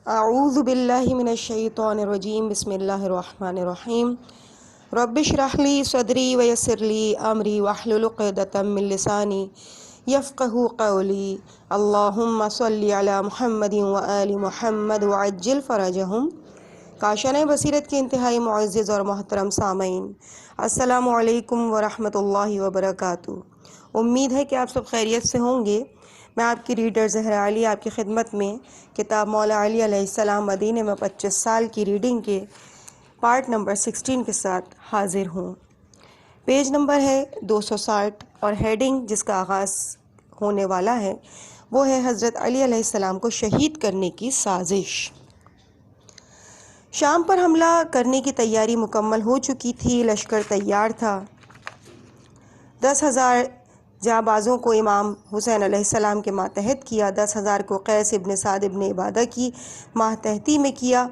اعوذ باللہ من الشیطان الرجیم بسم اللہ الرحمن الرحیم رب اشرح لی صدری ویسر لی امری واحلل عقدۃ من لسانی یفقہوا قولی اللہم صلی علی محمد وآل محمد وعجل فرجہم۔ کاشانۂ بصیرت کے انتہائی معزز اور محترم سامعین، السلام علیکم ورحمۃ اللہ وبرکاتہ۔ امید ہے کہ آپ سب خیریت سے ہوں گے۔ میں آپ کی ریڈر زہرا علی آپ کی خدمت میں کتاب مولا علی علیہ السلام مدینے میں 25 سال کی ریڈنگ کے پارٹ نمبر 16 کے ساتھ حاضر ہوں۔ پیج نمبر ہے 260 اور ہیڈنگ جس کا آغاز ہونے والا ہے وہ ہے حضرت علی علیہ السلام کو شہید کرنے کی سازش۔ شام پر حملہ کرنے کی تیاری مکمل ہو چکی تھی، لشکر تیار تھا۔ 10,000 جاں بازوں کو امام حسین علیہ السلام کے ماتحت کیا، 10,000 کو قیس ابن سعد ابن عبادہ کی ماتحتی میں کیا۔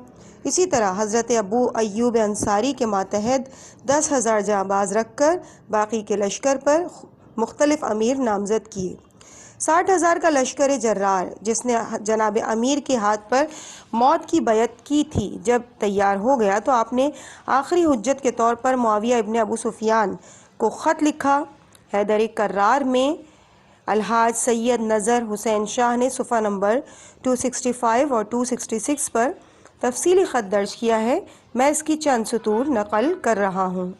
اسی طرح حضرت ابو ایوب انصاری کے ماتحت 10,000 جاں باز رکھ کر باقی کے لشکر پر مختلف امیر نامزد کیے۔ 60,000 کا لشکر جرار جس نے جناب امیر کے ہاتھ پر موت کی بیعت کی تھی، جب تیار ہو گیا تو آپ نے آخری حجت کے طور پر معاویہ ابن ابو سفیان کو خط لکھا۔ حیدر کرار میں الحاج سید نظر حسین شاہ نے صفحہ نمبر 265 اور 266 پر تفصیلی خط درج کیا ہے، میں اس کی چند سطور نقل کر رہا ہوں۔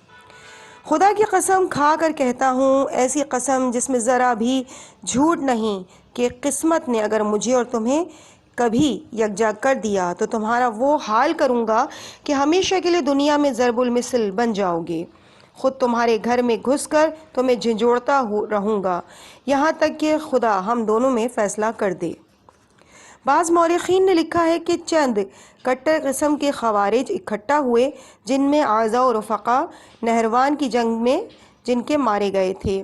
خدا کی قسم کھا کر کہتا ہوں، ایسی قسم جس میں ذرا بھی جھوٹ نہیں، کہ قسمت نے اگر مجھے اور تمہیں کبھی یکجا کر دیا تو تمہارا وہ حال کروں گا کہ ہمیشہ کے لیے دنیا میں ضرب المثل بن جاؤ گے۔ خود تمہارے گھر میں گھس کر تمہیں جھنجھوڑتا رہوں گا یہاں تک کہ خدا ہم دونوں میں فیصلہ کر دے۔ بعض مورخین نے لکھا ہے کہ چند کٹر قسم کے خوارج اکٹھا ہوئے، جن میں اعضاء و رفقا نہروان کی جنگ میں جن کے مارے گئے تھے۔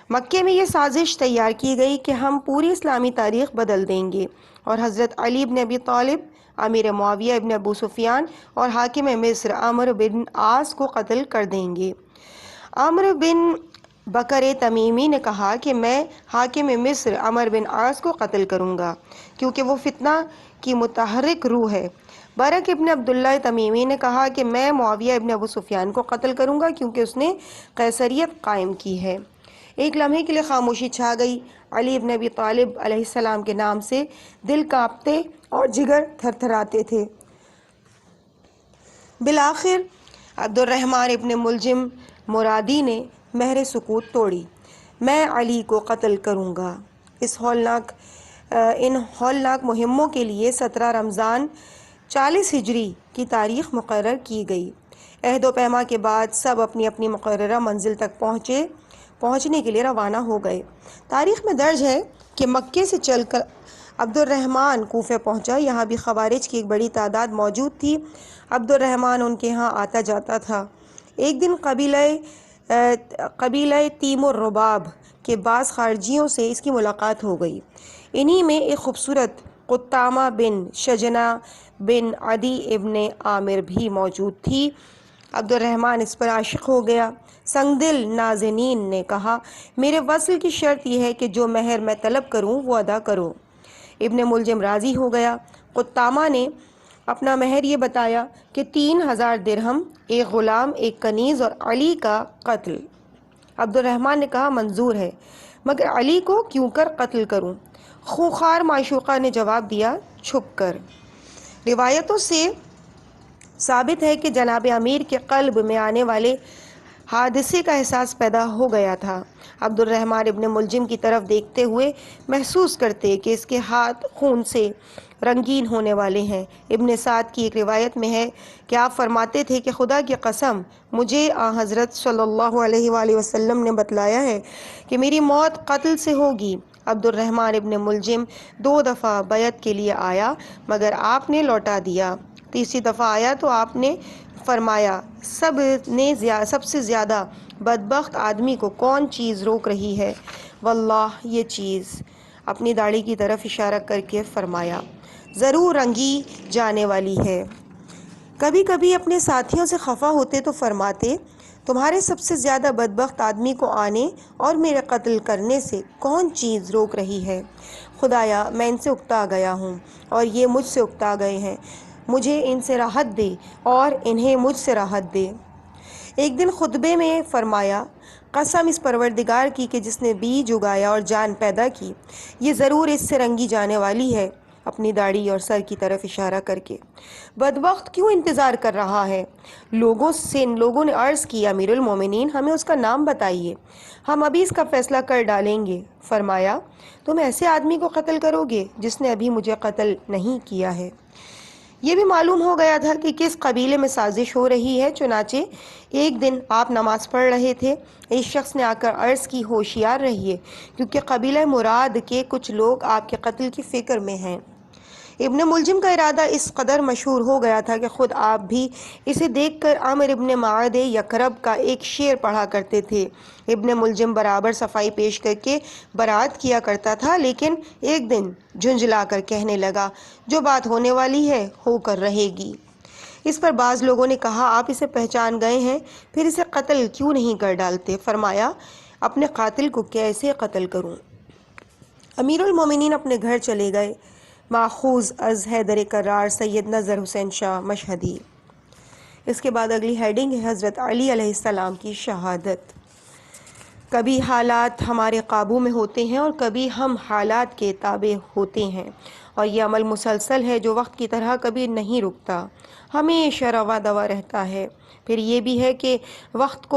مکے میں یہ سازش تیار کی گئی کہ ہم پوری اسلامی تاریخ بدل دیں گے اور حضرت علی بن ابی طالب، امیر معاویہ ابن ابو سفیان اور حاکم مصر عمرو بن عاص کو قتل کر دیں گے۔ عمرو بن بکر تمیمی نے کہا کہ میں حاکم مصر عمرو بن عاص کو قتل کروں گا کیونکہ وہ فتنہ کی متحرک روح ہے۔ برق ابن عبداللہ تمیمی نے کہا کہ میں معاویہ ابن ابو سفیان کو قتل کروں گا کیونکہ اس نے قیصریت قائم کی ہے۔ ایک لمحے کے لیے خاموشی چھا گئی۔ علی بن ابی طالب علیہ السلام کے نام سے دل کانپتے اور جگر تھر تھراتے تھے۔ بالآخر عبد الرحمن ابن ملجم مرادی نے مہر سکوت توڑی، میں علی کو قتل کروں گا۔ ان ہولناک مہموں کے لیے 17 رمضان 40 ہجری کی تاریخ مقرر کی گئی۔ عہد و پیما کے بعد سب اپنی اپنی مقررہ منزل تک پہنچنے کے لیے روانہ ہو گئے۔ تاریخ میں درج ہے کہ مکے سے چل کر عبد الرحمن کوفہ پہنچا۔ یہاں بھی خوارج کی ایک بڑی تعداد موجود تھی۔ عبد الرحمن ان کے ہاں آتا جاتا تھا۔ ایک دن قبیلہ تیم الرباب کے بعض خارجیوں سے اس کی ملاقات ہو گئی۔ انہی میں ایک خوبصورت قطامہ بن شجنہ بن عدی ابن عامر بھی موجود تھی۔ عبد الرحمن اس پر عاشق ہو گیا۔ سنگدل نازنین نے کہا، میرے وصل کی شرط یہ ہے کہ جو مہر میں طلب کروں وہ ادا کرو۔ ابن ملجم راضی ہو گیا۔ قطامہ نے اپنا مہر یہ بتایا کہ 3,000 درہم، ایک غلام، ایک کنیز اور علی کا قتل۔ عبد الرحمن نے کہا، منظور ہے، مگر علی کو کیوں کر قتل کروں؟ خونخوار معشوقہ نے جواب دیا، چھپ کر۔ روایتوں سے ثابت ہے کہ جناب امیر کے قلب میں آنے والے حادثے کا احساس پیدا ہو گیا تھا۔ عبد الرحمن ابن ملجم کی طرف دیکھتے ہوئے محسوس کرتے کہ اس کے ہاتھ خون سے رنگین ہونے والے ہیں۔ ابن سعد کی ایک روایت میں ہے کہ آپ فرماتے تھے کہ خدا کی قسم مجھے حضرت صلی اللہ علیہ وآلہ وسلم نے بتلایا ہے کہ میری موت قتل سے ہوگی۔ عبد الرحمن ابن ملجم 2 دفعہ بیعت کے لیے آیا مگر آپ نے لوٹا دیا۔ تیسری دفعہ آیا تو آپ نے فرمایا، سب سے زیادہ بدبخت آدمی کو کون چیز روک رہی ہے؟ واللہ یہ چیز، اپنی داڑھی کی طرف اشارہ کر کے فرمایا، ضرور رنگی جانے والی ہے۔ کبھی کبھی اپنے ساتھیوں سے خفا ہوتے تو فرماتے، تمہارے سب سے زیادہ بدبخت آدمی کو آنے اور میرے قتل کرنے سے کون چیز روک رہی ہے؟ خدایا، میں ان سے اکتا گیا ہوں اور یہ مجھ سے اکتا گئے ہیں، مجھے ان سے راحت دے اور انہیں مجھ سے راحت دے۔ ایک دن خطبے میں فرمایا، قسم اس پروردگار کی کہ جس نے بیج اگایا اور جان پیدا کی، یہ ضرور اس سے رنگی جانے والی ہے، اپنی داڑھی اور سر کی طرف اشارہ کر کے۔ بدبخت کیوں انتظار کر رہا ہے؟ لوگوں نے عرض کیا، امیر المومنین، ہمیں اس کا نام بتائیے، ہم ابھی اس کا فیصلہ کر ڈالیں گے۔ فرمایا، تم ایسے آدمی کو قتل کرو گے جس نے ابھی مجھے قتل نہیں کیا ہے۔ یہ بھی معلوم ہو گیا تھا کہ کس قبیلے میں سازش ہو رہی ہے، چنانچہ ایک دن آپ نماز پڑھ رہے تھے، ایک شخص نے آ کر عرض کی، ہوشیار رہیے، کیونکہ قبیلہ مراد کے کچھ لوگ آپ کے قتل کی فکر میں ہیں۔ ابن ملجم کا ارادہ اس قدر مشہور ہو گیا تھا کہ خود آپ بھی اسے دیکھ کر عامر ابن معد یکرب کا ایک شعر پڑھا کرتے تھے۔ ابن ملجم برابر صفائی پیش کر کے برات کیا کرتا تھا، لیکن ایک دن جھنجھلا کر کہنے لگا، جو بات ہونے والی ہے ہو کر رہے گی۔ اس پر بعض لوگوں نے کہا، آپ اسے پہچان گئے ہیں، پھر اسے قتل کیوں نہیں کر ڈالتے؟ فرمایا، اپنے قاتل کو کیسے قتل کروں؟ امیر المومنین اپنے گھر چلے گئے۔ ماخوذ از حیدر کرار سید نظر حسین شاہ مشہدی۔ اس کے بعد اگلی ہیڈنگ ہے حضرت علی علیہ السلام کی شہادت۔ کبھی حالات ہمارے قابو میں ہوتے ہیں اور کبھی ہم حالات کے تابع ہوتے ہیں، اور یہ عمل مسلسل ہے جو وقت کی طرح کبھی نہیں رکتا، ہمیشہ رواں دواں رہتا ہے۔ پھر یہ بھی ہے کہ وقت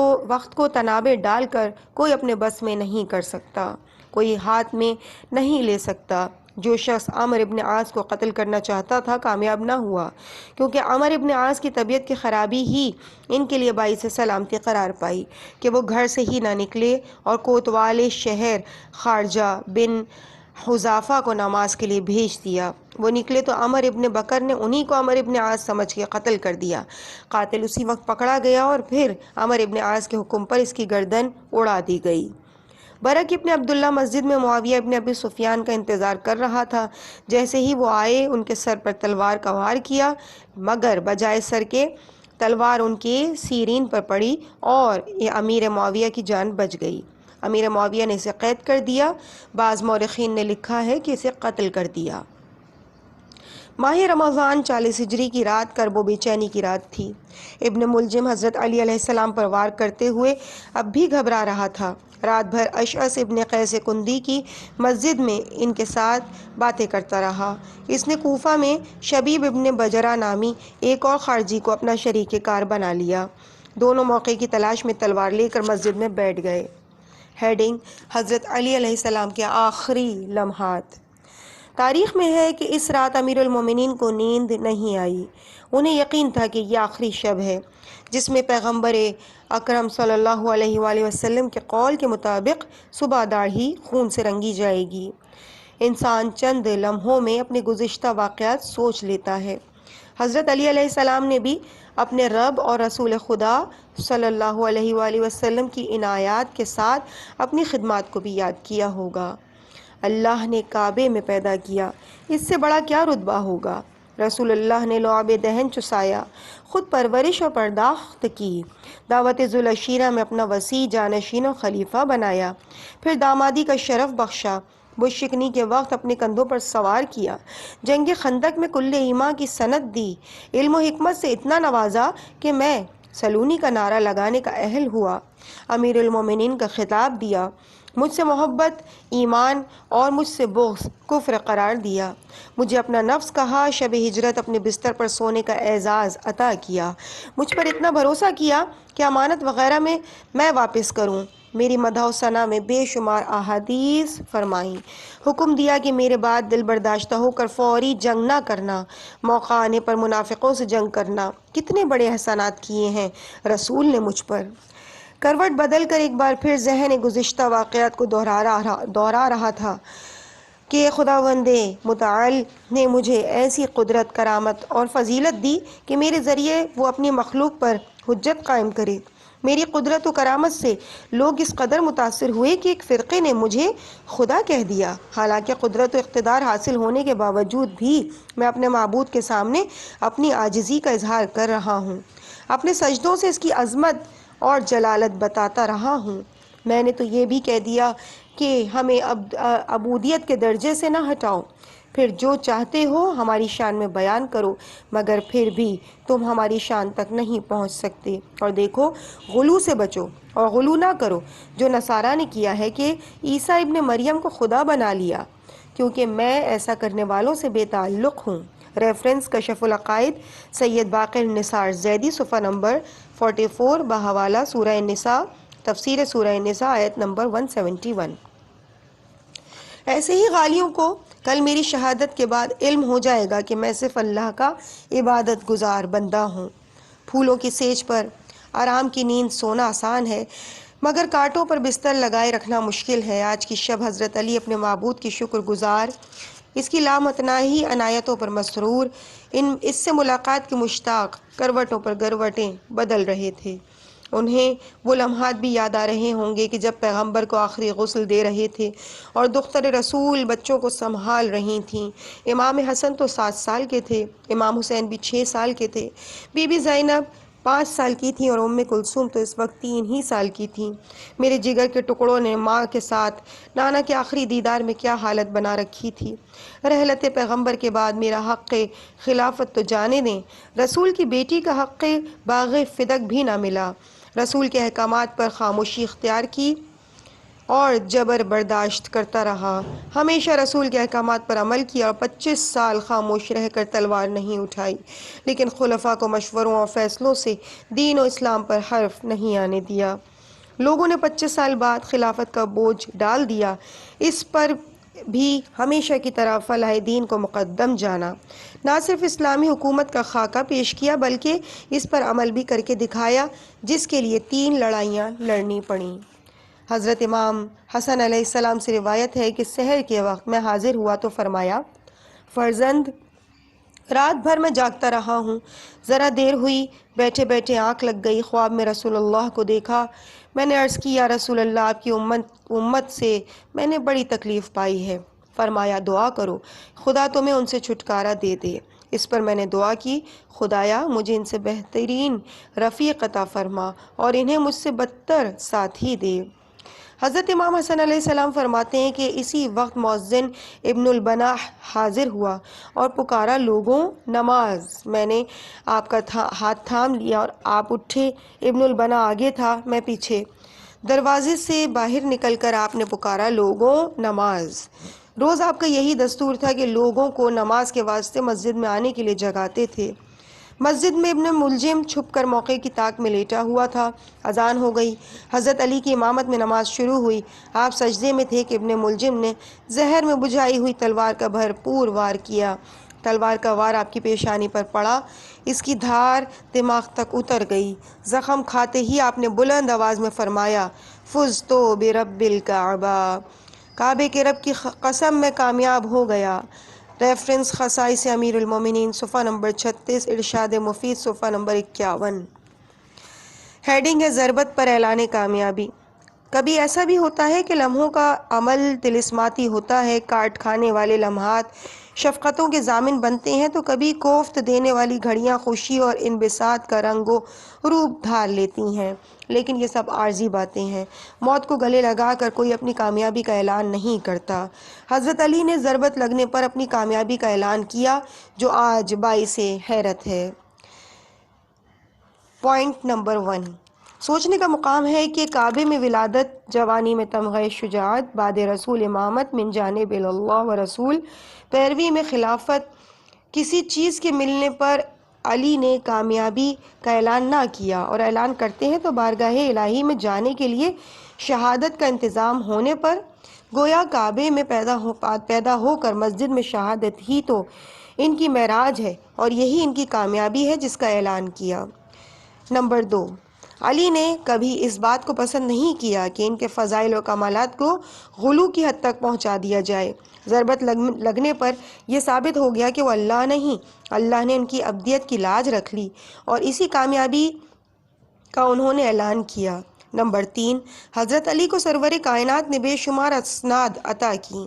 کو تنابے ڈال کر کوئی اپنے بس میں نہیں کر سکتا، کوئی ہاتھ میں نہیں لے سکتا۔ جو شخص عامر ابن عاص کو قتل کرنا چاہتا تھا کامیاب نہ ہوا، کیونکہ عامر ابن عاص کی طبیعت کی خرابی ہی ان کے لیے باعث سلامتی قرار پائی کہ وہ گھر سے ہی نہ نکلے، اور کوتوال شہر خارجہ بن حذافہ کو نماز کے لیے بھیج دیا۔ وہ نکلے تو عمر ابن بکر نے انہی کو عامر ابن عاص سمجھ کے قتل کر دیا۔ قاتل اسی وقت پکڑا گیا اور پھر عامر ابن عاص کے حکم پر اس کی گردن اڑا دی گئی۔ برق ابن عبداللہ مسجد میں معاویہ ابن ابی سفیان کا انتظار کر رہا تھا۔ جیسے ہی وہ آئے، ان کے سر پر تلوار کا وار کیا، مگر بجائے سر کے تلوار ان کے سیرین پر پڑی اور امیر معاویہ کی جان بچ گئی۔ امیر معاویہ نے اسے قید کر دیا۔ بعض مورخین نے لکھا ہے کہ اسے قتل کر دیا۔ ماہ رمضان 40 ہجری کی رات کرب و بے چینی کی رات تھی۔ ابن ملجم حضرت علی علیہ السلام پر وار کرتے ہوئے اب بھی گھبرا رہا تھا۔ رات بھر اشعث ابن قیس کندی کی مسجد میں ان کے ساتھ باتیں کرتا رہا۔ اس نے کوفہ میں شبیب ابن بجرہ نامی ایک اور خارجی کو اپنا شریک کار بنا لیا۔ دونوں موقع کی تلاش میں تلوار لے کر مسجد میں بیٹھ گئے۔ ہیڈنگ: حضرت علی علیہ السلام کے آخری لمحات۔ تاریخ میں ہے کہ اس رات امیر المومنین کو نیند نہیں آئی۔ انہیں یقین تھا کہ یہ آخری شب ہے جس میں پیغمبر اکرم صلی اللہ علیہ وآلہ وسلم کے قول کے مطابق صبح داڑھی خون سے رنگی جائے گی۔ انسان چند لمحوں میں اپنے گزشتہ واقعات سوچ لیتا ہے۔ حضرت علی علیہ السلام نے بھی اپنے رب اور رسول خدا صلی اللہ علیہ وآلہ وسلم کی عنایات کے ساتھ اپنی خدمات کو بھی یاد کیا ہوگا۔ اللہ نے کعبے میں پیدا کیا، اس سے بڑا کیا رتبہ ہوگا؟ رسول اللہ نے لعاب دہن چسایا، خود پرورش اور پرداخت کی، دعوت ذوالعشیرہ میں اپنا وسیع جانشین و خلیفہ بنایا، پھر دامادی کا شرف بخشا، بت شکنی کے وقت اپنے کندھوں پر سوار کیا، جنگ خندق میں کل ایمان کی سند دی، علم و حکمت سے اتنا نوازا کہ میں سلونی کا نعرہ لگانے کا اہل ہوا، امیر المومنین کا خطاب دیا، مجھ سے محبت ایمان اور مجھ سے بغض کفر قرار دیا، مجھے اپنا نفس کہا، شب ہجرت اپنے بستر پر سونے کا اعزاز عطا کیا، مجھ پر اتنا بھروسہ کیا کہ امانت وغیرہ میں واپس کروں، میری مدح و ثنا میں بے شمار احادیث فرمائیں، حکم دیا کہ میرے بعد دل برداشتہ ہو کر فوری جنگ نہ کرنا، موقع آنے پر منافقوں سے جنگ کرنا۔ کتنے بڑے احسانات کیے ہیں رسول نے مجھ پر۔ کروٹ بدل کر ایک بار پھر ذہن گزشتہ واقعات کو دہرا رہا تھا کہ خداوند متعال نے مجھے ایسی قدرت، کرامت اور فضیلت دی کہ میرے ذریعے وہ اپنی مخلوق پر حجت قائم کرے۔ میری قدرت و کرامت سے لوگ اس قدر متاثر ہوئے کہ ایک فرقے نے مجھے خدا کہہ دیا، حالانکہ قدرت و اقتدار حاصل ہونے کے باوجود بھی میں اپنے معبود کے سامنے اپنی عاجزی کا اظہار کر رہا ہوں، اپنے سجدوں سے اس کی عظمت اور جلالت بتاتا رہا ہوں۔ میں نے تو یہ بھی کہہ دیا کہ ہمیں عبودیت کے درجے سے نہ ہٹاؤ، پھر جو چاہتے ہو ہماری شان میں بیان کرو، مگر پھر بھی تم ہماری شان تک نہیں پہنچ سکتے۔ اور دیکھو، غلو سے بچو اور غلو نہ کرو جو نصارہ نے کیا ہے کہ عیسیٰ ابن مریم کو خدا بنا لیا، کیونکہ میں ایسا کرنے والوں سے بے تعلق ہوں۔ ریفرنس کشف العقائد سید باقر نثار زیدی، صفحہ نمبر 44، بحوالہ سورہ النساء، تفسیر سورہ النساء، آیت نمبر 171۔ ایسے ہی غالیوں کو کل میری شہادت کے بعد علم ہو جائے گا کہ میں صرف اللہ کا عبادت گزار بندہ ہوں۔ پھولوں کی سیج پر آرام کی نیند سونا آسان ہے، مگر کانٹوں پر بستر لگائے رکھنا مشکل ہے۔ آج کی شب حضرت علی اپنے معبود کی شکر گزار، اس کی لامتناہی عنایتوں پر مسرور، اس سے ملاقات کی مشتاق، کروٹوں پر کروٹیں بدل رہے تھے۔ انہیں وہ لمحات بھی یاد آ رہے ہوں گے کہ جب پیغمبر کو آخری غسل دے رہے تھے اور دختر رسول بچوں کو سنبھال رہی تھیں۔ امام حسن تو 7 سال کے تھے، امام حسین بھی 6 سال کے تھے، بی بی زینب 5 سال کی تھیں اور ام کلثوم تو اس وقت 3 ہی سال کی تھیں۔ میرے جگر کے ٹکڑوں نے ماں کے ساتھ نانا کے آخری دیدار میں کیا حالت بنا رکھی تھی۔ رحلت پیغمبر کے بعد میرا حق خلافت تو جانے دیں، رسول کی بیٹی کا حق باغ فدق بھی نہ ملا۔ رسول کے احکامات پر خاموشی اختیار کی اور جبر برداشت کرتا رہا، ہمیشہ رسول کے احکامات پر عمل کیا اور 25 سال خاموش رہ کر تلوار نہیں اٹھائی، لیکن خلفاء کو مشوروں اور فیصلوں سے دین و اسلام پر حرف نہیں آنے دیا۔ لوگوں نے 25 سال بعد خلافت کا بوجھ ڈال دیا، اس پر بھی ہمیشہ کی طرح فلاح دین کو مقدم جانا، نہ صرف اسلامی حکومت کا خاکہ پیش کیا بلکہ اس پر عمل بھی کر کے دکھایا، جس کے لیے 3 لڑائیاں لڑنی پڑیں۔ حضرت امام حسن علیہ السلام سے روایت ہے کہ سحر کے وقت میں حاضر ہوا تو فرمایا، فرزند، رات بھر میں جاگتا رہا ہوں، ذرا دیر ہوئی، بیٹھے بیٹھے آنکھ لگ گئی، خواب میں رسول اللہ کو دیکھا۔ میں نے عرض کی، یا رسول اللہ، آپ کی امت سے میں نے بڑی تکلیف پائی ہے۔ فرمایا، دعا کرو، خدا تمہیں ان سے چھٹکارا دے دے۔ اس پر میں نے دعا کی، خدایا مجھے ان سے بہترین رفیق عطا فرما اور انہیں مجھ سے بدتر ساتھی دے۔ حضرت امام حسن علیہ السلام فرماتے ہیں کہ اسی وقت مؤذن ابن البناح حاضر ہوا اور پکارا، لوگوں نماز۔ میں نے آپ کا ہاتھ تھام لیا اور آپ اٹھے۔ ابن البنا آگے تھا، میں پیچھے۔ دروازے سے باہر نکل کر آپ نے پکارا، لوگوں نماز۔ روز آپ کا یہی دستور تھا کہ لوگوں کو نماز کے واسطے مسجد میں آنے کے لیے جگاتے تھے۔ مسجد میں ابن ملجم چھپ کر موقع کی تاک میں لیٹا ہوا تھا۔ اذان ہو گئی، حضرت علی کی امامت میں نماز شروع ہوئی۔ آپ سجدے میں تھے کہ ابن ملجم نے زہر میں بجھائی ہوئی تلوار کا بھرپور وار کیا۔ تلوار کا وار آپ کی پیشانی پر پڑا، اس کی دھار دماغ تک اتر گئی۔ زخم کھاتے ہی آپ نے بلند آواز میں فرمایا، فزتو برب الکعبہ، کعبے کے رب کی قسم میں کامیاب ہو گیا۔ ریفرنس خصائص امیر المومنین، صفحہ نمبر 36، ارشاد مفید، صفحہ نمبر 51۔ ہیڈنگ ہے، ضربت پر اعلان کامیابی۔ کبھی ایسا بھی ہوتا ہے کہ لمحوں کا عمل طلسماتی ہوتا ہے، کاٹ کھانے والے لمحات شفقتوں کے ضامن بنتے ہیں، تو کبھی کوفت دینے والی گھڑیاں خوشی اور انبساط کا رنگ و روپ دھار لیتی ہیں، لیکن یہ سب عارضی باتیں ہیں۔ موت کو گلے لگا کر کوئی اپنی کامیابی کا اعلان نہیں کرتا۔ حضرت علی نے ضربت لگنے پر اپنی کامیابی کا اعلان کیا، جو آج باعث حیرت ہے۔ پوائنٹ نمبر 1، سوچنے کا مقام ہے کہ کعبے میں ولادت، جوانی میں تمغہ شجاعت، بعد رسول امامت من جانب اللہ و رسول، پیروی میں خلافت، کسی چیز کے ملنے پر علی نے کامیابی کا اعلان نہ کیا، اور اعلان کرتے ہیں تو بارگاہ الہی میں جانے کے لیے شہادت کا انتظام ہونے پر، گویا کعبے میں پیدا ہو کر مسجد میں شہادت ہی تو ان کی معراج ہے اور یہی ان کی کامیابی ہے جس کا اعلان کیا۔ نمبر 2، علی نے کبھی اس بات کو پسند نہیں کیا کہ ان کے فضائل و کمالات کو غلو کی حد تک پہنچا دیا جائے۔ ضربت لگنے پر یہ ثابت ہو گیا کہ وہ اللہ نہیں، اللہ نے ان کی ابدیت کی لاج رکھ لی اور اسی کامیابی کا انہوں نے اعلان کیا۔ نمبر 3، حضرت علی کو سرور کائنات نے بے شمار اسناد عطا کی،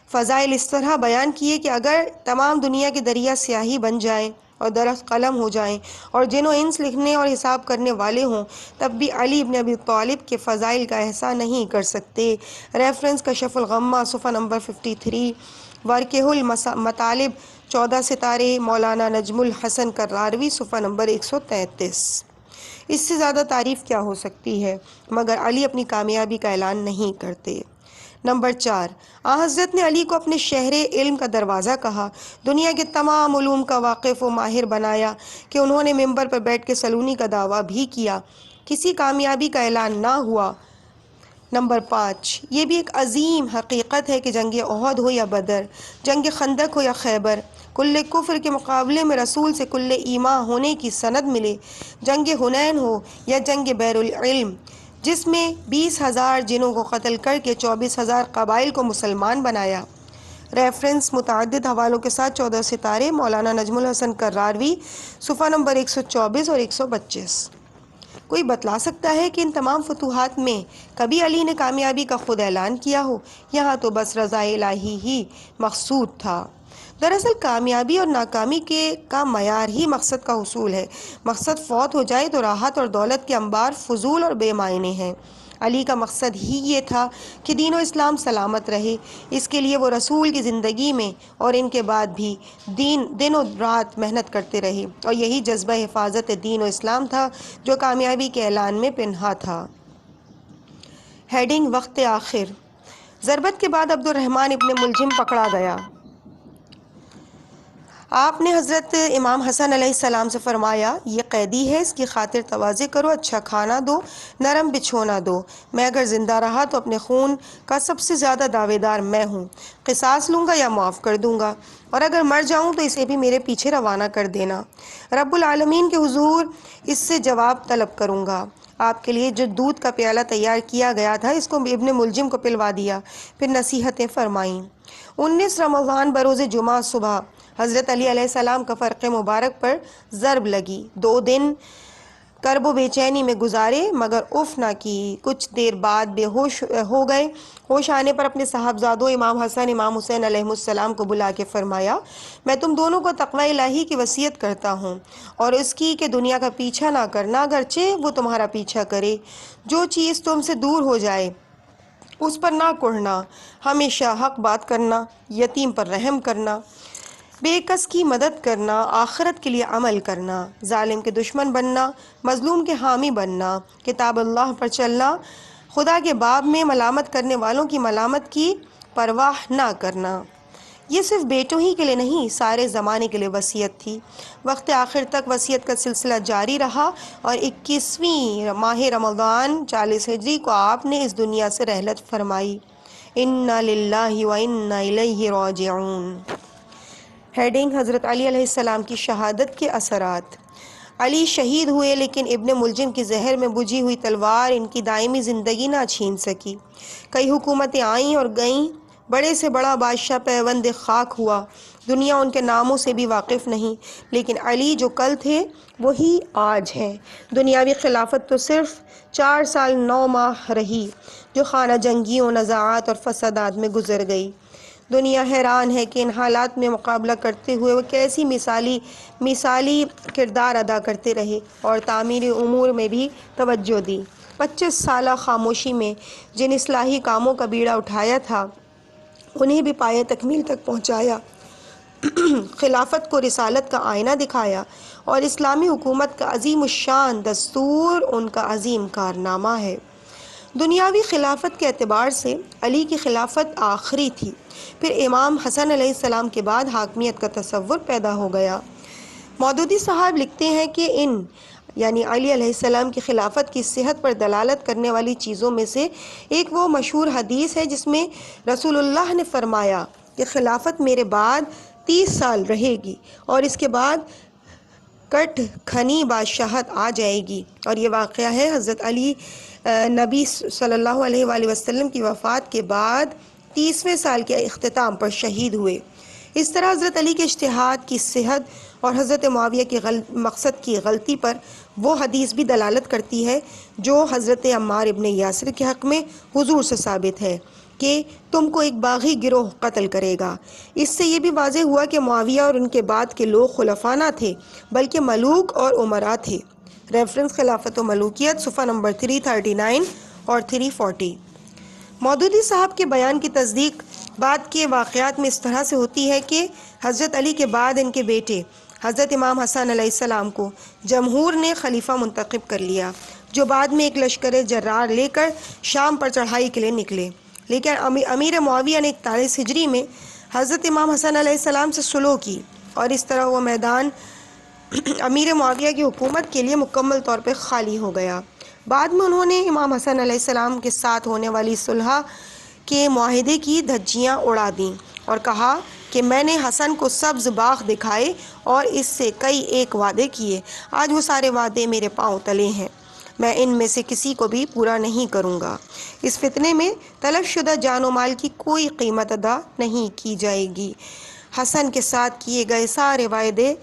فضائل اس طرح بیان کیے کہ اگر تمام دنیا کے دریا سیاہی بن جائیں اور درخت قلم ہو جائیں اور جن و انس لکھنے اور حساب کرنے والے ہوں، تب بھی علی ابن ابی طالب کے فضائل کا احسان نہیں کر سکتے۔ ریفرنس کشف الغمہ صفحہ نمبر 53، ورقہ المطالب 14 ستارے مولانا نجم الحسن کراروی صفحہ نمبر 133۔ اس سے زیادہ تعریف کیا ہو سکتی ہے، مگر علی اپنی کامیابی کا اعلان نہیں کرتے۔ نمبر 4، حضرت نے علی کو اپنے شہر علم کا دروازہ کہا، دنیا کے تمام علوم کا واقف و ماہر بنایا کہ انہوں نے ممبر پر بیٹھ کے سلونی کا دعویٰ بھی کیا، کسی کامیابی کا اعلان نہ ہوا۔ نمبر 5، یہ بھی ایک عظیم حقیقت ہے کہ جنگ احد ہو یا بدر، جنگ خندق ہو یا خیبر، کل کفر کے مقابلے میں رسول سے کل ایمان ہونے کی سند ملے، جنگ حنین ہو یا جنگ بیر العلم، جس میں 20,000 جنوں کو قتل کر کے 24,000 قبائل کو مسلمان بنایا۔ ریفرنس متعدد حوالوں کے ساتھ 14 ستارے مولانا نجم الحسن کراروی صفحہ نمبر 124 اور 125۔ کوئی بتلا سکتا ہے کہ ان تمام فتوحات میں کبھی علی نے کامیابی کا خود اعلان کیا ہو؟ یہاں تو بس رضا الہی ہی مقصود تھا۔ دراصل کامیابی اور ناکامی کا معیار ہی مقصد کا حصول ہے۔ مقصد فوت ہو جائے تو راحت اور دولت کے انبار فضول اور بے معنی ہیں۔ علی کا مقصد ہی یہ تھا کہ دین و اسلام سلامت رہے، اس کے لیے وہ رسول کی زندگی میں اور ان کے بعد بھی دن و رات محنت کرتے رہے، اور یہی جذبہ حفاظت دین و اسلام تھا جو کامیابی کے اعلان میں پنہاں تھا۔ ہیڈنگ: وقت آخر۔ ضربت کے بعد عبد الرحمن ابن ملجم پکڑا گیا۔ آپ نے حضرت امام حسن علیہ السلام سے فرمایا، یہ قیدی ہے، اس کی خاطر تواضع کرو، اچھا کھانا دو، نرم بچھونا دو۔ میں اگر زندہ رہا تو اپنے خون کا سب سے زیادہ دعوے دار میں ہوں، قصاص لوں گا یا معاف کر دوں گا، اور اگر مر جاؤں تو اسے بھی میرے پیچھے روانہ کر دینا۔ رب العالمین کے حضور اس سے جواب طلب کروں گا۔ آپ کے لیے جو دودھ کا پیالہ تیار کیا گیا تھا، اس کو ابن ملجم کو پلوا دیا، پھر نصیحتیں فرمائیں۔ 19 رمضان بروز جمعہ صبح حضرت علی علیہ السلام کا فرق مبارک پر ضرب لگی۔ 2 دن کرب و بے چینی میں گزارے، مگر اف نہ کی۔ کچھ دیر بعد بے ہوش ہو گئے۔ ہوش آنے پر اپنے صاحبزادوں امام حسن امام حسین علیہ السلام کو بلا کے فرمایا، میں تم دونوں کو تقوی الہی کی وصیت کرتا ہوں، اور اس کی کہ دنیا کا پیچھا نہ کرنا، اگرچہ وہ تمہارا پیچھا کرے۔ جو چیز تم سے دور ہو جائے اس پر نہ کڑھنا، ہمیشہ حق بات کرنا، یتیم پر رحم کرنا، بے کس کی مدد کرنا، آخرت کے لیے عمل کرنا، ظالم کے دشمن بننا، مظلوم کے حامی بننا، کتاب اللہ پر چلنا، خدا کے باب میں ملامت کرنے والوں کی ملامت کی پرواہ نہ کرنا۔ یہ صرف بیٹوں ہی کے لیے نہیں، سارے زمانے کے لیے وصیت تھی۔ وقت آخر تک وصیت کا سلسلہ جاری رہا، اور 21ویں ماہ رمضان 40 ہجری کو آپ نے اس دنیا سے رحلت فرمائی۔ انا للہ و انا الیہ راجعون۔ ہیڈنگ: حضرت علی علیہ السلام کی شہادت کے اثرات۔ علی شہید ہوئے، لیکن ابن ملجم کی زہر میں بجھی ہوئی تلوار ان کی دائمی زندگی نہ چھین سکی۔ کئی حکومتیں آئیں اور گئیں، بڑے سے بڑا بادشاہ پیوند خاک ہوا، دنیا ان کے ناموں سے بھی واقف نہیں، لیکن علی جو کل تھے وہی آج ہیں۔ دنیاوی خلافت تو صرف 4 سال 9 ماہ رہی، جو خانہ جنگیوں، نزاعات اور فسادات میں گزر گئی۔ دنیا حیران ہے کہ ان حالات میں مقابلہ کرتے ہوئے وہ کیسی مثالی کردار ادا کرتے رہے اور تعمیری امور میں بھی توجہ دی۔ 25 سالہ خاموشی میں جن اصلاحی کاموں کا بیڑا اٹھایا تھا، انہیں بھی پایہ تکمیل تک پہنچایا، خلافت کو رسالت کا آئینہ دکھایا، اور اسلامی حکومت کا عظیم الشان دستور ان کا عظیم کارنامہ ہے۔ دنیاوی خلافت کے اعتبار سے علی کی خلافت آخری تھی، پھر امام حسن علیہ السلام کے بعد حاکمیت کا تصور پیدا ہو گیا۔ مودودی صاحب لکھتے ہیں کہ یعنی علی علیہ السلام کی خلافت کی صحت پر دلالت کرنے والی چیزوں میں سے ایک وہ مشہور حدیث ہے جس میں رسول اللہ نے فرمایا کہ خلافت میرے بعد 30 سال رہے گی، اور اس کے بعد کٹ کھنی بادشاہت آ جائے گی، اور یہ واقعہ ہے حضرت علی نبی صلی اللہ علیہ وآلہ وسلم کی وفات کے بعد 30ویں سال کے اختتام پر شہید ہوئے۔ اس طرح حضرت علی کے اجتہاد کی صحت اور حضرت معاویہ کے مقصد کی غلطی پر وہ حدیث بھی دلالت کرتی ہے جو حضرت عمار ابن یاسر کے حق میں حضور سے ثابت ہے، کہ تم کو ایک باغی گروہ قتل کرے گا۔ اس سے یہ بھی واضح ہوا کہ معاویہ اور ان کے بعد کے لوگ خلفاء نہ تھے بلکہ ملوک اور امراء تھے۔ ریفرنس خلافت و ملوکیت صفحہ نمبر 339 اور 340۔ مودودی صاحب کے بیان کی تصدیق بعد کے واقعات میں اس طرح سے ہوتی ہے کہ حضرت علی کے بعد ان کے بیٹے حضرت امام حسن علیہ السلام کو جمہور نے خلیفہ منتخب کر لیا، جو بعد میں ایک لشکر جرار لے کر شام پر چڑھائی کے لیے نکلے، لیکن امیر معاویہ نے 41 ہجری میں حضرت امام حسن علیہ السلام سے صلح کی اور اس طرح وہ میدان امیر معاویہ کی حکومت کے لیے مکمل طور پر خالی ہو گیا۔ بعد میں انہوں نے امام حسن علیہ السلام کے ساتھ ہونے والی صلح کے معاہدے کی دھجیاں اڑا دیں اور کہا کہ میں نے حسن کو سبز باغ دکھائے اور اس سے کئی ایک وعدے کیے، آج وہ سارے وعدے میرے پاؤں تلے ہیں، میں ان میں سے کسی کو بھی پورا نہیں کروں گا۔ اس فتنے میں تلف شدہ جان و مال کی کوئی قیمت ادا نہیں کی جائے گی۔ حسن کے ساتھ کیے گئے سارے وعدے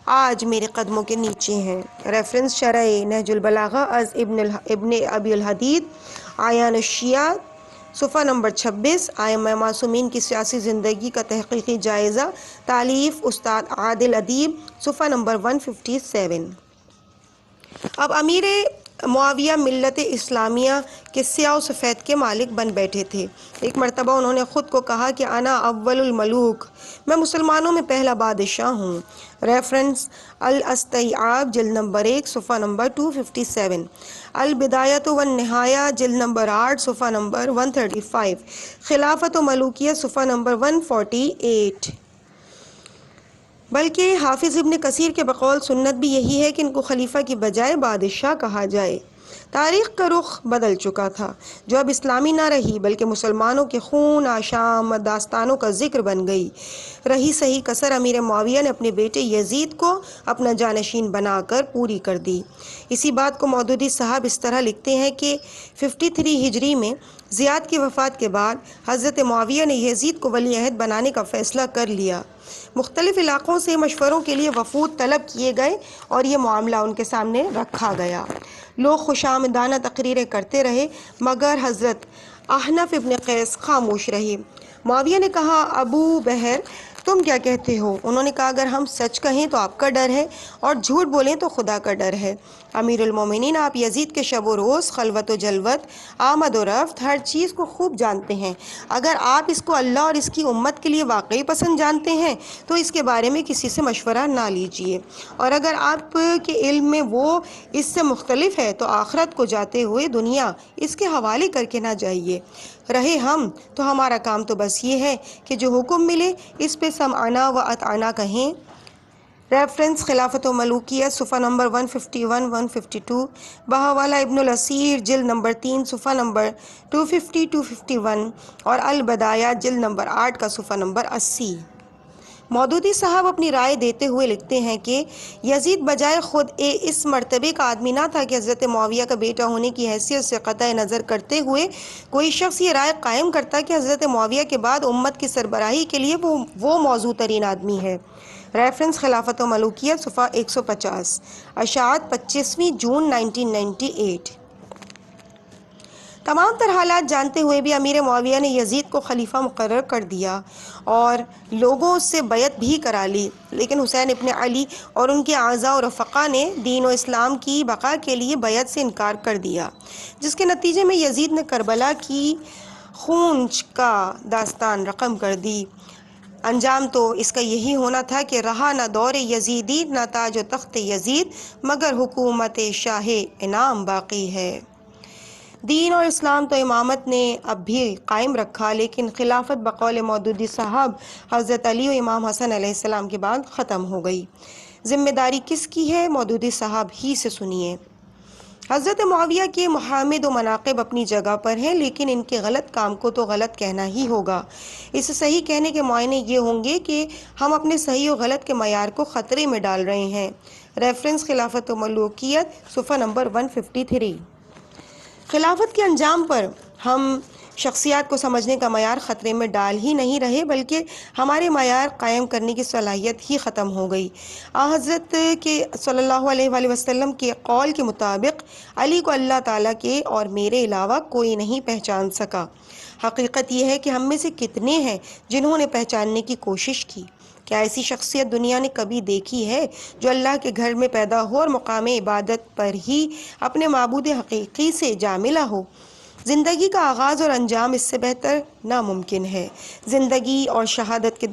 آج میرے قدموں کے نیچے ہیں۔ ریفرنس شرح نہج البلاغہ از ابن ابی الحدید، اعیان الشیعہ صفحہ نمبر 26، ائمہ معصومین کی سیاسی زندگی کا تحقیقی جائزہ، تالیف استاد عادل ادیب، صفحہ نمبر 157۔ اب امیر معاویہ ملت اسلامیہ کے سیاہ و سفید کے مالک بن بیٹھے تھے۔ ایک مرتبہ انہوں نے خود کو کہا کہ انا اول الملوک، میں مسلمانوں میں پہلا بادشاہ ہوں۔ ریفرنس الاستیعاب جلد نمبر 1 صفحہ نمبر 257، البدایۃ والنہایہ جلد نمبر 8 صفحہ نمبر 135، خلافت و ملوکیت صفحہ نمبر 148۔ بلکہ حافظ ابن کثیر کے بقول سنت بھی یہی ہے کہ ان کو خلیفہ کی بجائے بادشاہ کہا جائے۔ تاریخ کا رخ بدل چکا تھا، جو اب اسلامی نہ رہی بلکہ مسلمانوں کے خون آشام داستانوں کا ذکر بن گئی۔ رہی صحیح کسر امیر معاویہ نے اپنے بیٹے یزید کو اپنا جانشین بنا کر پوری کر دی۔ اسی بات کو مودودی صاحب اس طرح لکھتے ہیں کہ 53 ہجری میں زیاد کی وفات کے بعد حضرت معاویہ نے یزید کو ولی عہد بنانے کا فیصلہ کر لیا۔ مختلف علاقوں سے مشوروں کے لیے وفود طلب کیے گئے اور یہ معاملہ ان کے سامنے رکھا گیا۔ لوگ خوشامدانہ تقریریں کرتے رہے مگر حضرت احنف ابن قیس خاموش رہے۔ معاویہ نے کہا، ابو بہر تم کیا کہتے ہو؟ انہوں نے کہا، اگر ہم سچ کہیں تو آپ کا ڈر ہے اور جھوٹ بولیں تو خدا کا ڈر ہے۔ امیر المومنین، آپ یزید کے شب و روز، خلوت و جلوت، آمد و رفت، ہر چیز کو خوب جانتے ہیں۔ اگر آپ اس کو اللہ اور اس کی امت کے لیے واقعی پسند جانتے ہیں تو اس کے بارے میں کسی سے مشورہ نہ لیجیے، اور اگر آپ کے علم میں وہ اس سے مختلف ہے تو آخرت کو جاتے ہوئے دنیا اس کے حوالے کر کے نہ جائیے۔ رہے ہم تو ہمارا کام تو بس یہ ہے کہ جو حکم ملے اس پہ سمعنا و اطعنا کہیں۔ ریفرنس خلافت و ملوکیت صفحہ نمبر 151 152، بہاوالہ ابن الاسیر جلد نمبر 3 صفحہ نمبر 250 251 اور البدایہ جلد نمبر 8 کا صفحہ نمبر 80۔ مودودی صاحب اپنی رائے دیتے ہوئے لکھتے ہیں کہ یزید بجائے خود اس مرتبے کا آدمی نہ تھا کہ حضرت معاویہ کا بیٹا ہونے کی حیثیت سے قطع نظر کرتے ہوئے کوئی شخص یہ رائے قائم کرتا کہ حضرت معاویہ کے بعد امت کی سربراہی کے لیے وہ موزوں ترین آدمی ہے۔ ریفرنس خلافت و ملوکیت صفحہ 150، اشاعت 25 جون 1998۔ تمام تر حالات جانتے ہوئے بھی امیر معاویہ نے یزید کو خلیفہ مقرر کر دیا اور لوگوں سے بیعت بھی کرا لی، لیکن حسین ابن علی اور ان کے اعزاء و رفقا نے دین و اسلام کی بقا کے لیے بیعت سے انکار کر دیا، جس کے نتیجے میں یزید نے کربلا کی خون کا داستان رقم کر دی۔ انجام تو اس کا یہی ہونا تھا کہ رہا نہ دور یزیدی نہ تاج و تخت یزید، مگر حکومت شاہ انعام باقی ہے۔ دین اور اسلام تو امامت نے اب بھی قائم رکھا، لیکن خلافت بقول مودودی صاحب حضرت علی و امام حسن علیہ السلام کے بعد ختم ہو گئی۔ ذمہ داری کس کی ہے؟ مودودی صاحب ہی سے سنیے۔ حضرت معاویہ کے محامد و مناقب اپنی جگہ پر ہیں، لیکن ان کے غلط کام کو تو غلط کہنا ہی ہوگا۔ اسے صحیح کہنے کے معائنے یہ ہوں گے کہ ہم اپنے صحیح و غلط کے معیار کو خطرے میں ڈال رہے ہیں۔ ریفرنس خلافت و ملوکیت صفحہ نمبر 153۔ خلافت کے انجام پر ہم شخصیات کو سمجھنے کا معیار خطرے میں ڈال ہی نہیں رہے بلکہ ہمارے معیار قائم کرنے کی صلاحیت ہی ختم ہو گئی۔ حضرت کے صلی اللہ علیہ وآلہ وسلم کے قول کے مطابق علی کو اللہ تعالیٰ کے اور میرے علاوہ کوئی نہیں پہچان سکا۔ حقیقت یہ ہے کہ ہم میں سے کتنے ہیں جنہوں نے پہچاننے کی کوشش کی؟ کیا ایسی شخصیت دنیا نے کبھی دیکھی ہے جو اللہ کے گھر میں پیدا ہو اور مقام عبادت پر ہی اپنے معبود حقیقی سے جا ملا ہو؟ زندگی کا آغاز اور انجام اس سے بہتر ناممکن ہے۔ زندگی اور شہادت کے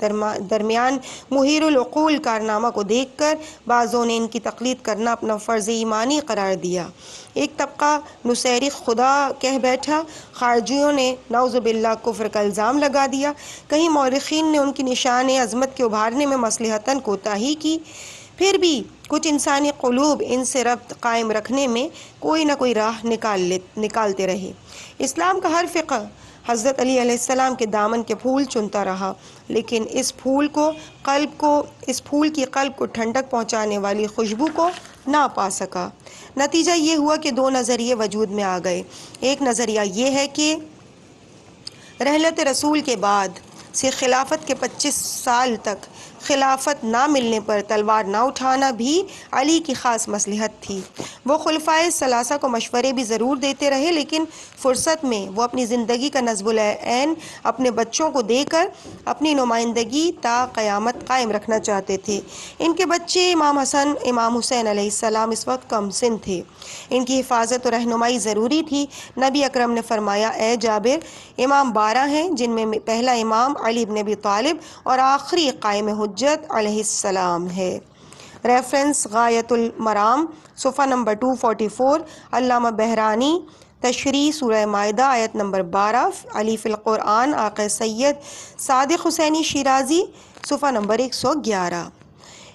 درمیان محیر العقول کارنامہ کو دیکھ کر بعضوں نے ان کی تقلید کرنا اپنا فرض ایمانی قرار دیا۔ ایک طبقہ نصیری خدا کہہ بیٹھا، خارجیوں نے نعوذ باللہ کفر کا الزام لگا دیا، کہیں مورخین نے ان کی نشان عظمت کے ابھارنے میں مصلحتاً کوتاہی کی، پھر بھی کچھ انسانی قلوب ان سے ربط قائم رکھنے میں کوئی نہ کوئی راہ نکالتے رہے۔ اسلام کا ہر فقہ حضرت علی علیہ السلام کے دامن کے پھول چنتا رہا، لیکن اس پھول کی قلب کو ٹھنڈک پہنچانے والی خوشبو کو نہ پا سکا۔ نتیجہ یہ ہوا کہ دو نظریے وجود میں آ گئے۔ ایک نظریہ یہ ہے کہ رحلت رسول کے بعد سے خلافت کے 25 سال تک خلافت نہ ملنے پر تلوار نہ اٹھانا بھی علی کی خاص مصلحت تھی۔ وہ خلفائے ثلاثہ کو مشورے بھی ضرور دیتے رہے، لیکن فرصت میں وہ اپنی زندگی کا نصب العین اپنے بچوں کو دے کر اپنی نمائندگی تا قیامت قائم رکھنا چاہتے تھے۔ ان کے بچے امام حسن، امام حسین علیہ السلام اس وقت کم سن تھے۔ ان کی حفاظت اور رہنمائی ضروری تھی۔ نبی اکرم نے فرمایا، اے جابر، امام 12 ہیں، جن میں پہلا امام علی بن ابی طالب اور آخری قائم حجت علیہ السلام ہے۔ ریفرنس غایۃ المرام، صفحہ نمبر 244۔ علامہ بحرانی، تشریح سورہ مائدہ آیت نمبر 12، علی فی القرآن، آقا سید صادق حسینی شیرازی، صفحہ نمبر 111۔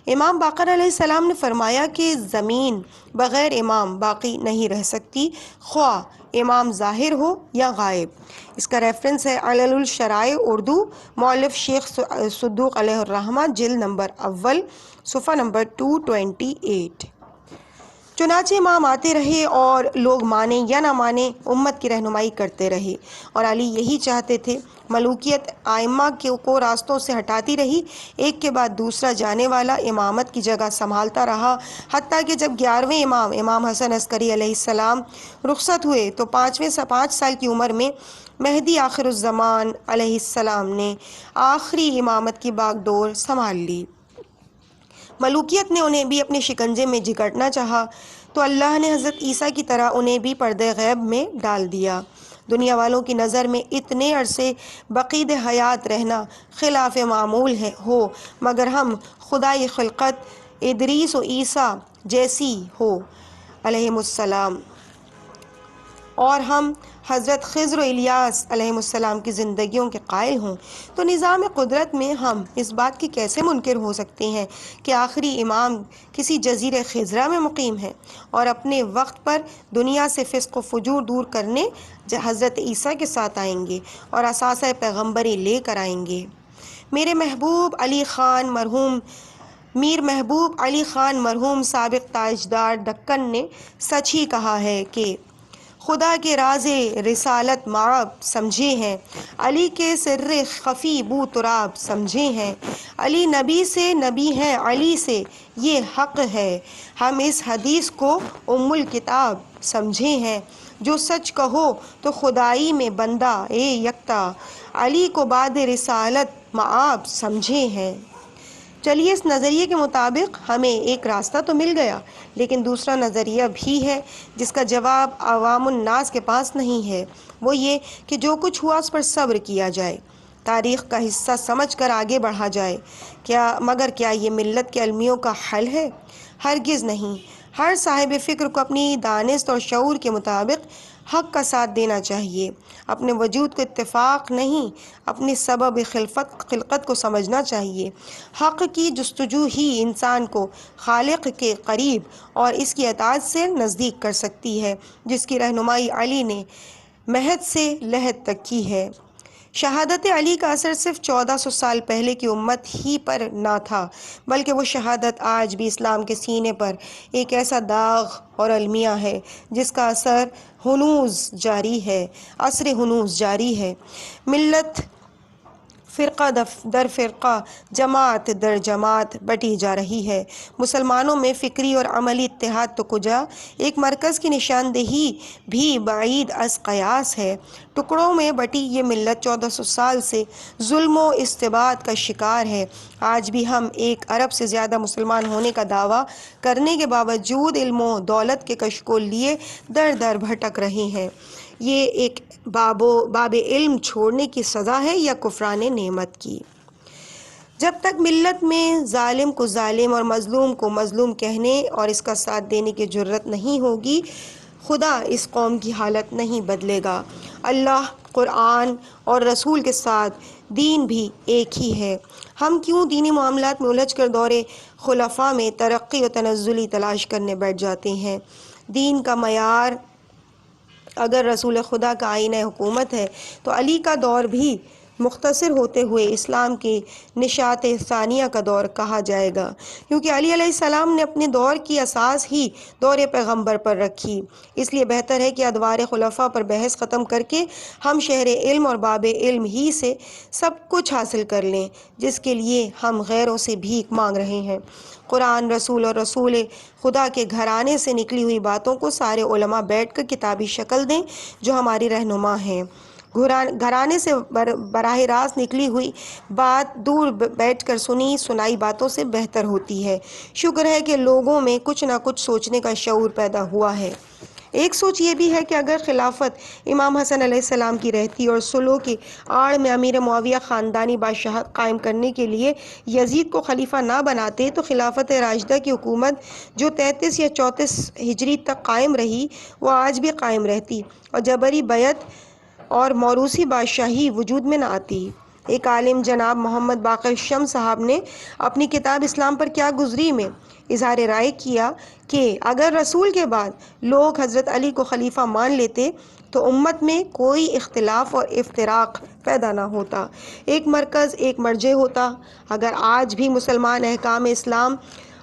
امام باقر علیہ السلام نے فرمایا کہ زمین بغیر امام باقی نہیں رہ سکتی، خواہ امام ظاہر ہو یا غائب۔ اس کا ریفرنس ہے علل الشرائع اردو، مؤلف شیخ صدوق علیہ الرحمہ، جلد نمبر اول، صفحہ نمبر 228۔ چنانچہ امام آتے رہے اور لوگ مانیں یا نہ مانیں امت کی رہنمائی کرتے رہے، اور علی یہی چاہتے تھے۔ ملوکیت ائمہ کو راستوں سے ہٹاتی رہی، ایک کے بعد دوسرا جانے والا امامت کی جگہ سنبھالتا رہا، حتیٰ کہ جب 11ویں امام امام حسن عسکری علیہ السلام رخصت ہوئے تو 5 سال کی عمر میں مہدی آخر الزمان علیہ السلام نے آخری امامت کی باغ ڈور سنبھال لی۔ ملوکیت نے انہیں بھی اپنے شکنجے میں جکڑنا چاہا تو اللہ نے حضرت عیسیٰ کی طرح انہیں بھی پردہ غیب میں ڈال دیا۔ دنیا والوں کی نظر میں اتنے عرصے بقید حیات رہنا خلاف معمول ہو، مگر ہم خدائی خلقت ادریس و عیسیٰ جیسی ہو علیہم السلام، اور ہم حضرت خضر و الیاس علیہم السلام کی زندگیوں کے قائل ہوں، تو نظام قدرت میں ہم اس بات کے کیسے منکر ہو سکتے ہیں کہ آخری امام کسی جزیرہ خضرا میں مقیم ہے اور اپنے وقت پر دنیا سے فسق و فجور دور کرنے حضرت عیسیٰ کے ساتھ آئیں گے اور اثاثہ پیغمبری لے کر آئیں گے۔ میر محبوب علی خان مرحوم سابق تاجدار دکن نے سچ ہی کہا ہے کہ خدا کے راز رسالت معاب سمجھے ہیں، علی کے سر خفی بو تراب سمجھے ہیں، علی نبی سے نبی ہیں علی سے یہ حق ہے، ہم اس حدیث کو ام الکتاب سمجھے ہیں، جو سچ کہو تو خدائی میں بندہ یکتا، علی کو بعد رسالت معاب سمجھے ہیں۔ چلیے اس نظریے کے مطابق ہمیں ایک راستہ تو مل گیا، لیکن دوسرا نظریہ بھی ہے جس کا جواب عوام الناس کے پاس نہیں ہے، وہ یہ کہ جو کچھ ہوا اس پر صبر کیا جائے، تاریخ کا حصہ سمجھ کر آگے بڑھا جائے۔ مگر کیا یہ ملت کے المیوں کا حل ہے؟ ہرگز نہیں۔ ہر صاحب فکر کو اپنی دانست اور شعور کے مطابق حق کا ساتھ دینا چاہیے، اپنے وجود کو اتفاق نہیں اپنے سبب خلقت کو سمجھنا چاہیے۔ حق کی جستجو ہی انسان کو خالق کے قریب اور اس کی اطاعت سے نزدیک کر سکتی ہے، جس کی رہنمائی علی نے مہد سے لحد تک کی ہے۔ شہادت علی کا اثر صرف 1400 سال پہلے کی امت ہی پر نہ تھا، بلکہ وہ شہادت آج بھی اسلام کے سینے پر ایک ایسا داغ اور المیہ ہے جس کا اثر ہنوز جاری ہے۔ ملت فرقہ در فرقہ، جماعت در جماعت بٹی جا رہی ہے۔ مسلمانوں میں فکری اور عملی اتحاد تو کجا، ایک مرکز کی نشاندہی بھی بعید از قیاس ہے۔ ٹکڑوں میں بٹی یہ ملت 1400 سال سے ظلم و استبداد کا شکار ہے۔ آج بھی ہم 1 ارب سے زیادہ مسلمان ہونے کا دعویٰ کرنے کے باوجود علم و دولت کے کشکول لیے در در بھٹک رہے ہیں۔ یہ ایک باب علم چھوڑنے کی سزا ہے یا کفران نعمت کی؟ جب تک ملت میں ظالم کو ظالم اور مظلوم کو مظلوم کہنے اور اس کا ساتھ دینے کی جرأت نہیں ہوگی، خدا اس قوم کی حالت نہیں بدلے گا۔ اللہ، قرآن اور رسول کے ساتھ دین بھی ایک ہی ہے۔ ہم کیوں دینی معاملات میں الجھ کر دور خلفاء میں ترقی و تنزلی تلاش کرنے بیٹھ جاتے ہیں؟ دین کا معیار اگر رسول خدا کا آئینہ حکومت ہے تو علی کا دور بھی مختصر ہوتے ہوئے اسلام کی نشاط ثانیہ کا دور کہا جائے گا، کیونکہ علی علیہ السلام نے اپنے دور کی اساس ہی دور پیغمبر پر رکھی۔ اس لیے بہتر ہے کہ ادوار خلفاء پر بحث ختم کر کے ہم شہر علم اور باب علم ہی سے سب کچھ حاصل کر لیں جس کے لیے ہم غیروں سے بھیک مانگ رہے ہیں۔ قرآن، رسول اور رسول خدا کے گھرانے سے نکلی ہوئی باتوں کو سارے علماء بیٹھ کر کتابی شکل دیں جو ہماری رہنما ہیں۔ گھرانے سے براہ راست نکلی ہوئی بات دور بیٹھ کر سنائی باتوں سے بہتر ہوتی ہے۔ شکر ہے کہ لوگوں میں کچھ نہ کچھ سوچنے کا شعور پیدا ہوا ہے۔ ایک سوچ یہ بھی ہے کہ اگر خلافت امام حسن علیہ السلام کی رہتی اور صلح کی آڑ میں امیر معاویہ خاندانی بادشاہت قائم کرنے کے لیے یزید کو خلیفہ نہ بناتے تو خلافت راشدہ کی حکومت جو 33 یا 34 ہجری تک قائم رہی وہ آج بھی قائم رہتی اور جبری بیعت اور موروثی بادشاہی وجود میں نہ آتی۔ ایک عالم جناب محمد باقر شمس صاحب نے اپنی کتاب اسلام پر کیا گزری میں اظہار رائے کیا کہ اگر رسول کے بعد لوگ حضرت علی کو خلیفہ مان لیتے تو امت میں کوئی اختلاف اور افتراق پیدا نہ ہوتا، ایک مرکز ایک مرجع ہوتا۔ اگر آج بھی مسلمان احکام اسلام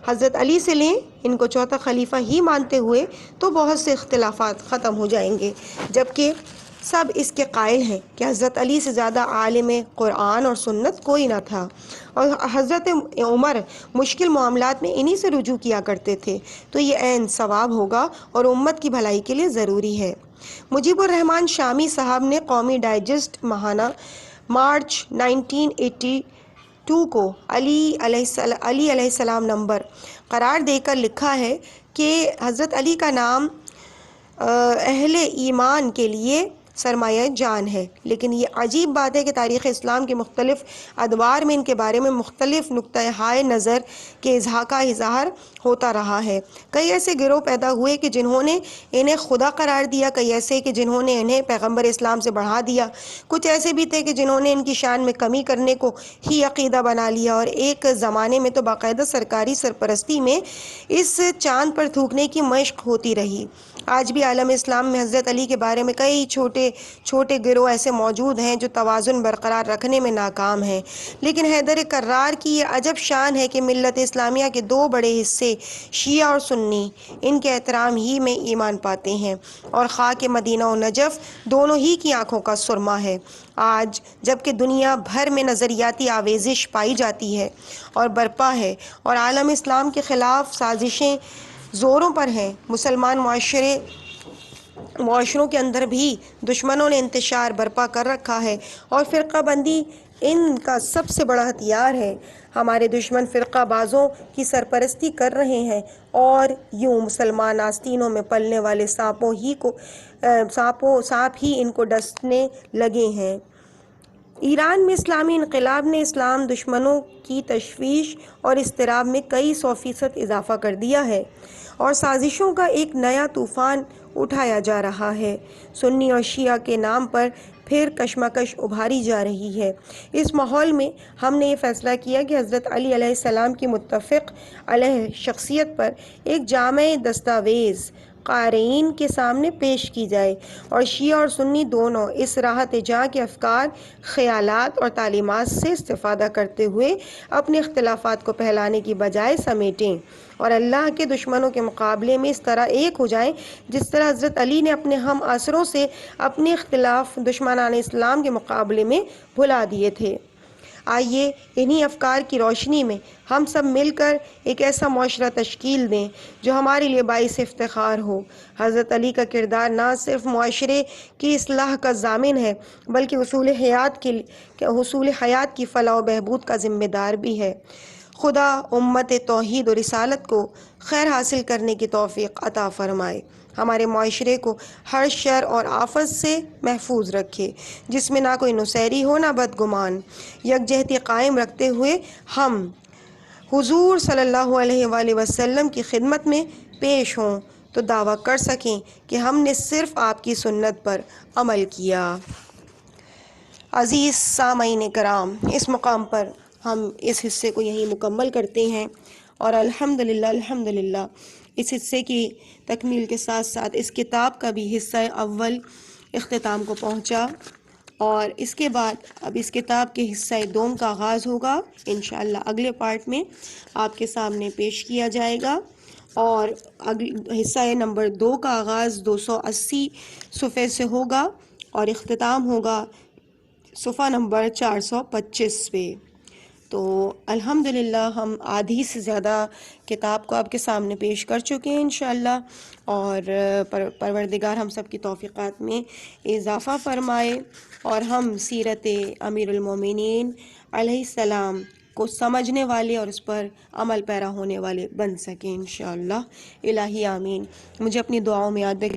حضرت علی سے لیں، ان کو چوتھا خلیفہ ہی مانتے ہوئے، تو بہت سے اختلافات ختم ہو جائیں گے، جبکہ سب اس کے قائل ہیں کہ حضرت علی سے زیادہ عالم قرآن اور سنت کوئی نہ تھا، اور حضرت عمر مشکل معاملات میں انہی سے رجوع کیا کرتے تھے، تو یہ عین ثواب ہوگا اور امت کی بھلائی کے لیے ضروری ہے۔ مجیب الرحمن شامی صاحب نے قومی ڈائجسٹ ماہانہ مارچ 1982 کو علی علیہ السلام نمبر قرار دے کر لکھا ہے کہ حضرت علی کا نام اہل ایمان کے لیے سرمایہ جان ہے، لیکن یہ عجیب بات ہے کہ تاریخ اسلام کے مختلف ادوار میں ان کے بارے میں مختلف نقطۂ ہائے نظر کے اظہار ہوتا رہا ہے۔ کئی ایسے گروہ پیدا ہوئے کہ جنہوں نے انہیں خدا قرار دیا، کئی ایسے کہ جنہوں نے انہیں پیغمبر اسلام سے بڑھا دیا، کچھ ایسے بھی تھے کہ جنہوں نے ان کی شان میں کمی کرنے کو ہی عقیدہ بنا لیا، اور ایک زمانے میں تو باقاعدہ سرکاری سرپرستی میں اس چاند پر تھوکنے کی مشق ہوتی رہی۔ آج بھی عالم اسلام میں حضرت علی کے بارے میں کئی چھوٹے گروہ ایسے موجود ہیں جو توازن برقرار رکھنے میں ناکام ہیں، لیکن حیدر کرار کی یہ عجب شان ہے کہ ملت اسلامیہ کے 2 بڑے حصے شیعہ اور سنی ان کے احترام ہی میں ایمان پاتے ہیں، اور خاک مدینہ و نجف دونوں ہی کی آنکھوں کا سرما ہے۔ آج جبکہ دنیا بھر میں نظریاتی آویزش پائی جاتی ہے اور برپا ہے اور عالم اسلام کے خلاف سازشیں زوروں پر ہیں، مسلمان معاشروں کے اندر بھی دشمنوں نے انتشار برپا کر رکھا ہے اور فرقہ بندی ان کا سب سے بڑا ہتھیار ہے۔ ہمارے دشمن فرقہ بازوں کی سرپرستی کر رہے ہیں اور یوں مسلمان آستینوں میں پلنے والے سانپ ہی ان کو ڈسنے لگے ہیں۔ ایران میں اسلامی انقلاب نے اسلام دشمنوں کی تشویش اور اضطراب میں کئی 100% اضافہ کر دیا ہے اور سازشوں کا ایک نیا طوفان اٹھایا جا رہا ہے۔ سنی اور شیعہ کے نام پر پھر کشمکش ابھاری جا رہی ہے۔ اس ماحول میں ہم نے یہ فیصلہ کیا کہ حضرت علی علیہ السلام کی متفق علیہ شخصیت پر ایک جامع دستاویز قارئین کے سامنے پیش کی جائے اور شیعہ اور سنی دونوں اس راحت جاں کے افکار، خیالات اور تعلیمات سے استفادہ کرتے ہوئے اپنے اختلافات کو پھیلانے کی بجائے سمیٹیں اور اللہ کے دشمنوں کے مقابلے میں اس طرح ایک ہو جائیں جس طرح حضرت علی نے اپنے ہم عصروں سے اپنے اختلاف دشمنان اسلام کے مقابلے میں بھلا دیے تھے۔ آئیے انہی افکار کی روشنی میں ہم سب مل کر ایک ایسا معاشرہ تشکیل دیں جو ہمارے لیے باعث افتخار ہو۔ حضرت علی کا کردار نہ صرف معاشرے کی اصلاح کا ضامن ہے بلکہ حصول حیات کی فلاح و بہبود کا ذمہ دار بھی ہے۔ خدا امت توحید و رسالت کو خیر حاصل کرنے کی توفیق عطا فرمائے، ہمارے معاشرے کو ہر شر اور آفت سے محفوظ رکھے، جس میں نہ کوئی نصیری ہو نہ بدگمان۔ یکجہتی قائم رکھتے ہوئے ہم حضور صلی اللہ علیہ وآلہ وسلم کی خدمت میں پیش ہوں تو دعویٰ کر سکیں کہ ہم نے صرف آپ کی سنت پر عمل کیا۔ عزیز سامعین کرام، اس مقام پر ہم اس حصے کو یہیں مکمل کرتے ہیں اور الحمدللہ اس حصے کی تکمیل کے ساتھ ساتھ اس کتاب کا بھی حصہ اول اختتام کو پہنچا، اور اس کے بعد اب اس کتاب کے حصہ دوم کا آغاز ہوگا، انشاءاللہ اگلے پارٹ میں آپ کے سامنے پیش کیا جائے گا، اور حصہ نمبر 2 کا آغاز 280 صفحے سے ہوگا اور اختتام ہوگا صفحہ نمبر 425 پہ۔ تو الحمدللہ ہم آدھی سے زیادہ کتاب کو آپ کے سامنے پیش کر چکے ہیں انشاءاللہ، اور پروردگار ہم سب کی توفیقات میں اضافہ فرمائے اور ہم سیرت امیر المومنین علیہ السلام کو سمجھنے والے اور اس پر عمل پیرا ہونے والے بن سکیں انشاءاللہ۔ الہی آمین۔ مجھے اپنی دعاؤں میں یاد رکھیں۔